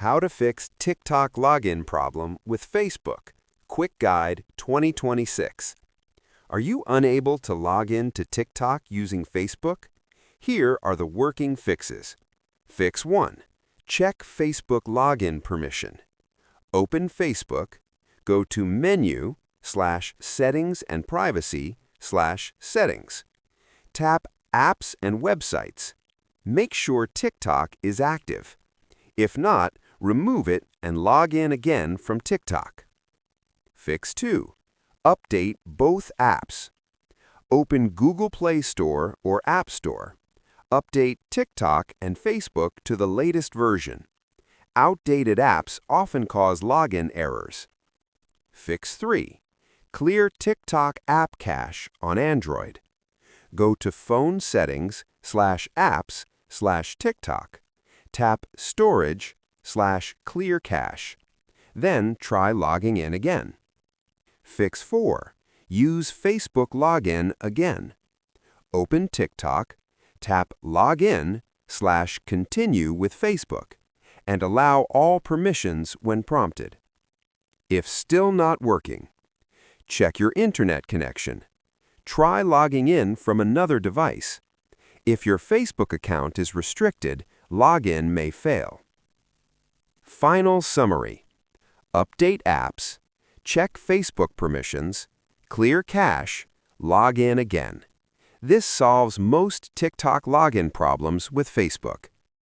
How to Fix TikTok Login Problem with Facebook. Quick Guide 2026. Are you unable to log in to TikTok using Facebook? Here are the working fixes. Fix 1. Check Facebook login permission. Open Facebook, go to Menu/Settings and Privacy/Settings. Tap Apps and Websites. Make sure TikTok is active. If not, remove it and log in again from TikTok. Fix 2. Update both apps. Open Google Play Store or App Store. Update TikTok and Facebook to the latest version. Outdated apps often cause login errors. Fix 3. Clear TikTok app cache on Android. Go to Phone Settings/Apps/TikTok. Tap Storage/Clear Cache. Then try logging in again. Fix 4. Use Facebook login again. Open TikTok, tap Login/Continue with Facebook, and allow all permissions when prompted. If still not working, check your internet connection. Try logging in from another device. If your Facebook account is restricted, login may fail. Final summary. Update apps, check Facebook permissions, clear cache, log in again. This solves most TikTok login problems with Facebook.